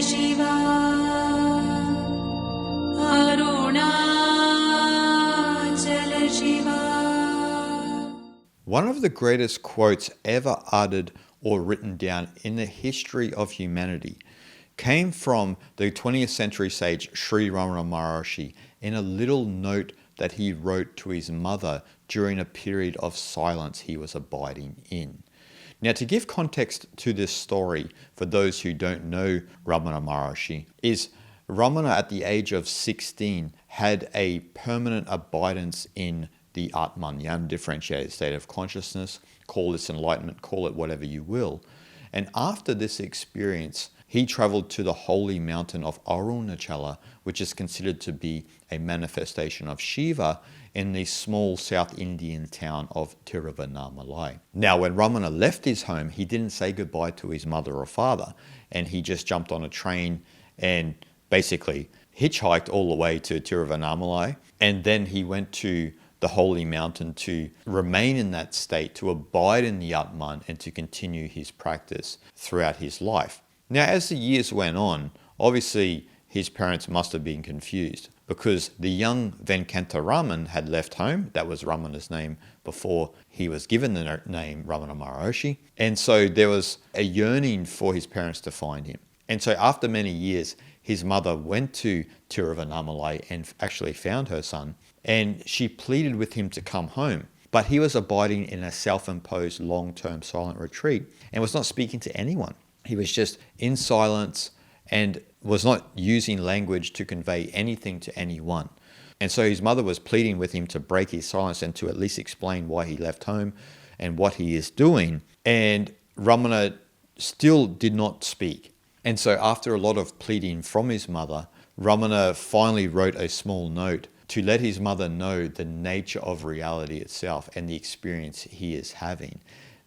Shiva, Arunachala Shiva. One of the greatest quotes ever uttered or written down in the history of humanity came from the 20th century sage Sri Ramana Maharshi in a little note that he wrote to his mother during a period of silence he was abiding in. Now, to give context to this story, for those who don't know Ramana Maharshi, is Ramana at the age of 16 had a permanent abidance in the Atman, the undifferentiated state of consciousness. Call this enlightenment, call it whatever you will. And after this experience, he traveled to the holy mountain of Arunachala, which is considered to be a manifestation of Shiva, in the small South Indian town of Tiruvannamalai. Now, when Ramana left his home, he didn't say goodbye to his mother or father, and he just jumped on a train and basically hitchhiked all the way to Tiruvannamalai, and then he went to the holy mountain to remain in that state, to abide in the Atman, and to continue his practice throughout his life. Now, as the years went on, obviously his parents must have been confused, because the young Venkataraman had left home. That was Ramana's name before he was given the name Ramana Maharshi. And so there was a yearning for his parents to find him. And so after many years, his mother went to Tiruvannamalai and actually found her son, and she pleaded with him to come home. But he was abiding in a self-imposed long-term silent retreat and was not speaking to anyone. He was just in silence and was not using language to convey anything to anyone. And so his mother was pleading with him to break his silence and to at least explain why he left home and what he is doing. And Ramana still did not speak. And so after a lot of pleading from his mother, Ramana finally wrote a small note to let his mother know the nature of reality itself and the experience he is having.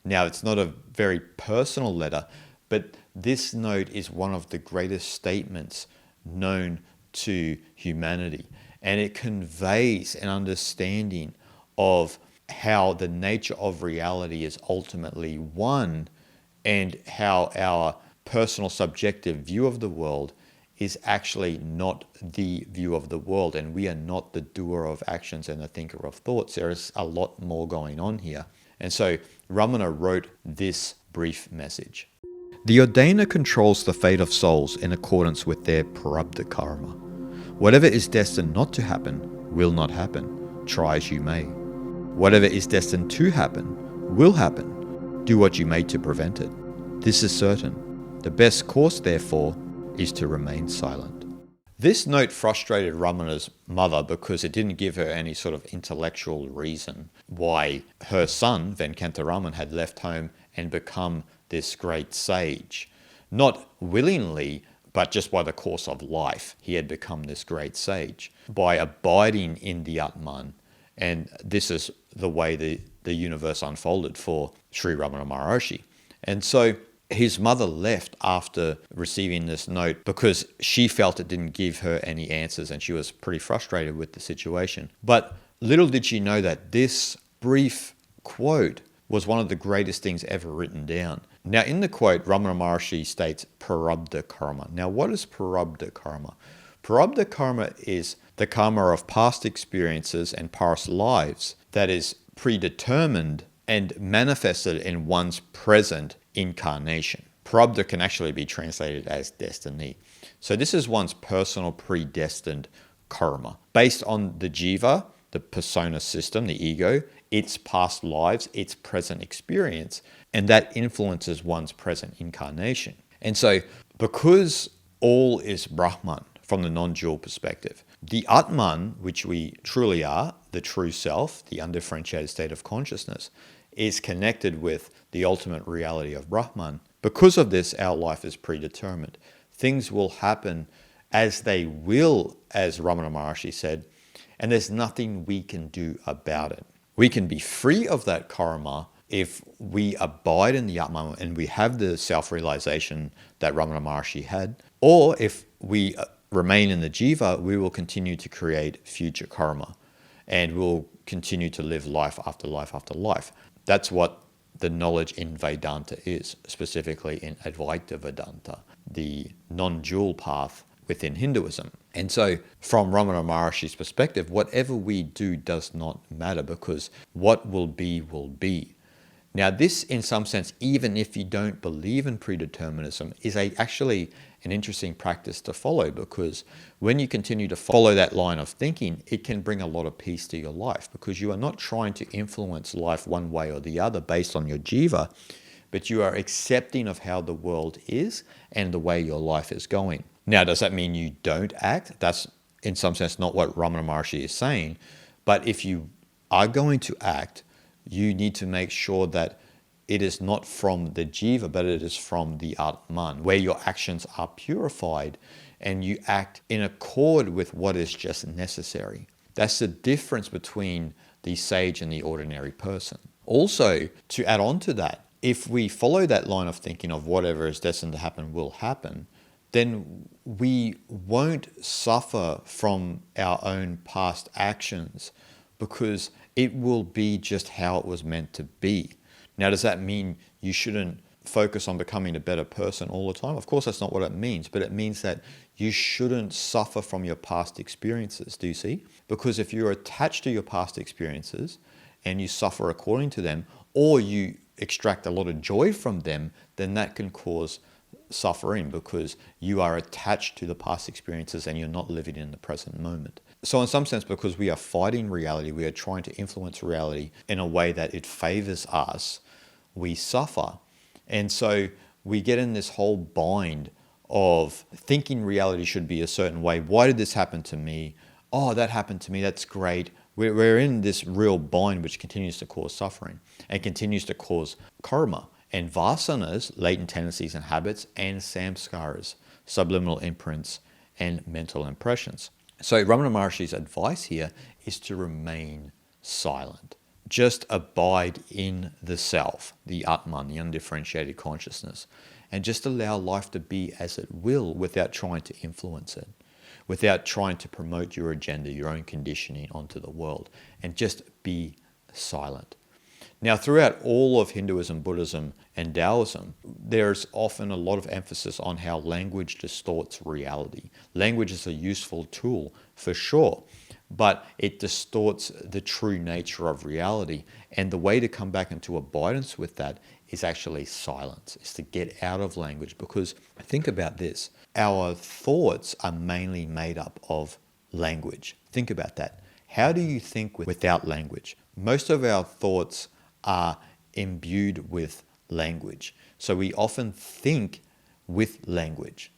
Now, it's not a very personal letter, but this note is one of the greatest statements known to humanity. And it conveys an understanding of how the nature of reality is ultimately one, and how our personal subjective view of the world is actually not the view of the world, and we are not the doer of actions and the thinker of thoughts. There is a lot more going on here. And so Ramana wrote this brief message. The ordainer controls the fate of souls in accordance with their prarabdha karma. Whatever is destined not to happen will not happen, try as you may. Whatever is destined to happen will happen, do what you may to prevent it. This is certain. The best course, therefore, is to remain silent. This note frustrated Ramana's mother because it didn't give her any sort of intellectual reason why her son, Venkataraman, had left home and become this great sage. Not willingly, but just by the course of life, he had become this great sage by abiding in the Atman. And this is the way the universe unfolded for Sri Ramana Maharshi. And so his mother left after receiving this note because she felt it didn't give her any answers, and she was pretty frustrated with the situation. But little did she know that this brief quote was one of the greatest things ever written down. Now, in the quote, Ramana Maharshi states prarabdha karma. Now, what is prarabdha karma? Prarabdha karma is the karma of past experiences and past lives that is predetermined and manifested in one's present incarnation. Prarabdha can actually be translated as destiny. So this is one's personal predestined karma based on the jiva, the persona system, the ego, its past lives, its present experience, and that influences one's present incarnation. And so because all is Brahman from the non-dual perspective, the Atman, which we truly are, the true self, the undifferentiated state of consciousness, is connected with the ultimate reality of Brahman. Because of this, our life is predetermined. Things will happen as they will, as Ramana Maharshi said, and there's nothing we can do about it. We can be free of that karma if we abide in the Atman and we have the self-realization that Ramana Maharshi had, or if we remain in the jiva, we will continue to create future karma and we'll continue to live life after life after life. That's what the knowledge in Vedanta is, specifically in Advaita Vedanta, the non-dual path within Hinduism. And so from Ramana Maharshi's perspective, whatever we do does not matter, because what will be will be. Now this, in some sense, even if you don't believe in predeterminism, is actually an interesting practice to follow, because when you continue to follow that line of thinking, it can bring a lot of peace to your life, because you are not trying to influence life one way or the other based on your jiva, but you are accepting of how the world is and the way your life is going. Now, does that mean you don't act? That's in some sense not what Ramana Maharshi is saying. But if you are going to act, you need to make sure that it is not from the jiva, but it is from the Atman, where your actions are purified and you act in accord with what is just necessary. That's the difference between the sage and the ordinary person. Also, to add on to that, if we follow that line of thinking of whatever is destined to happen will happen, then we won't suffer from our own past actions, because it will be just how it was meant to be. Now, does that mean you shouldn't focus on becoming a better person all the time? Of course, that's not what it means, but it means that you shouldn't suffer from your past experiences, do you see? Because if you're attached to your past experiences and you suffer according to them, or you extract a lot of joy from them, then that can cause suffering, because you are attached to the past experiences and you're not living in the present moment. So in some sense, because we are fighting reality, we are trying to influence reality in a way that it favors us, we suffer. And so we get in this whole bind of thinking reality should be a certain way. Why did this happen to me? Oh, that happened to me. That's great. We're in this real bind which continues to cause suffering and continues to cause karma and vasanas, latent tendencies and habits, and samskaras, subliminal imprints and mental impressions. So Ramana Maharshi's advice here is to remain silent. Just abide in the self, the Atman, the undifferentiated consciousness, and just allow life to be as it will without trying to influence it, without trying to promote your agenda, your own conditioning onto the world, and just be silent. Now, throughout all of Hinduism, Buddhism, and Taoism, there's often a lot of emphasis on how language distorts reality. Language is a useful tool, for sure, but it distorts the true nature of reality. And the way to come back into abidance with that is actually silence, is to get out of language. Because think about this, our thoughts are mainly made up of language. Think about that. How do you think without language? Most of our thoughts are imbued with language. So we often think with language.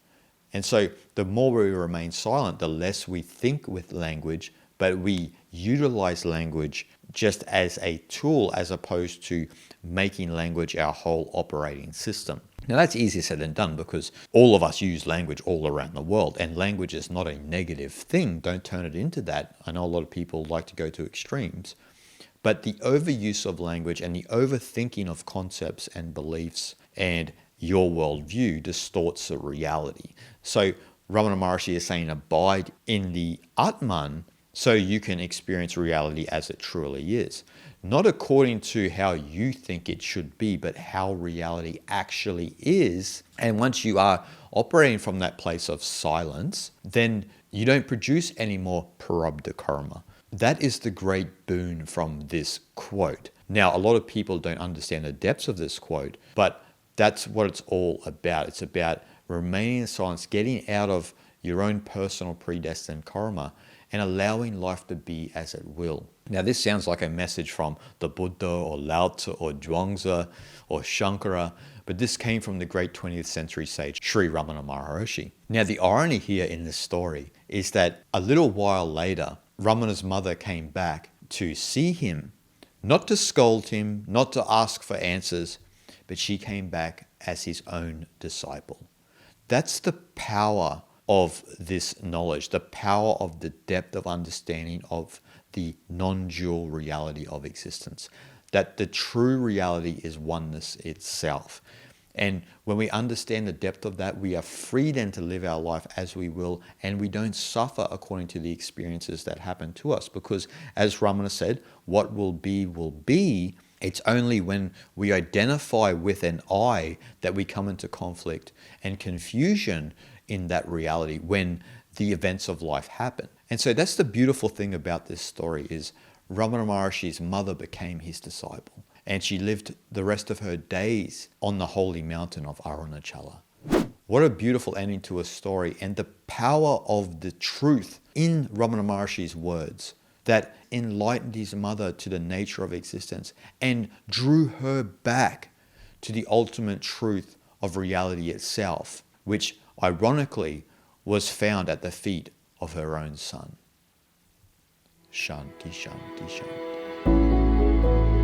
And so the more we remain silent, the less we think with language, but we utilize language just as a tool as opposed to making language our whole operating system. Now that's easier said than done, because all of us use language all around the world, and language is not a negative thing. Don't turn it into that. I know a lot of people like to go to extremes. But the overuse of language and the overthinking of concepts and beliefs and your worldview distorts the reality. So Ramana Maharshi is saying abide in the Atman so you can experience reality as it truly is. Not according to how you think it should be, but how reality actually is. And once you are operating from that place of silence, then you don't produce any more prarabdha karma. That is the great boon from this quote. Now, a lot of people don't understand the depths of this quote, but that's what it's all about. It's about remaining in silence, getting out of your own personal predestined karma, and allowing life to be as it will. Now, this sounds like a message from the Buddha or Lao Tzu or Zhuangzi or Shankara, but this came from the great 20th century sage Sri Ramana Maharshi. Now, the irony here in this story is that a little while later, Ramana's mother came back to see him, not to scold him, not to ask for answers, but she came back as his own disciple. That's the power of this knowledge, the power of the depth of understanding of the non-dual reality of existence, that the true reality is oneness itself. And when we understand the depth of that, we are free then to live our life as we will, and we don't suffer according to the experiences that happen to us. Because as Ramana said, what will be will be, It's only when we identify with an I that we come into conflict and confusion in that reality when the events of life happen. And so that's the beautiful thing about this story is Ramana Maharshi's mother became his disciple, and she lived the rest of her days on the holy mountain of Arunachala. What a beautiful ending to a story, and the power of the truth in Ramana Maharshi's words that enlightened his mother to the nature of existence and drew her back to the ultimate truth of reality itself, which ironically was found at the feet of her own son. Shanti, Shanti, Shanti.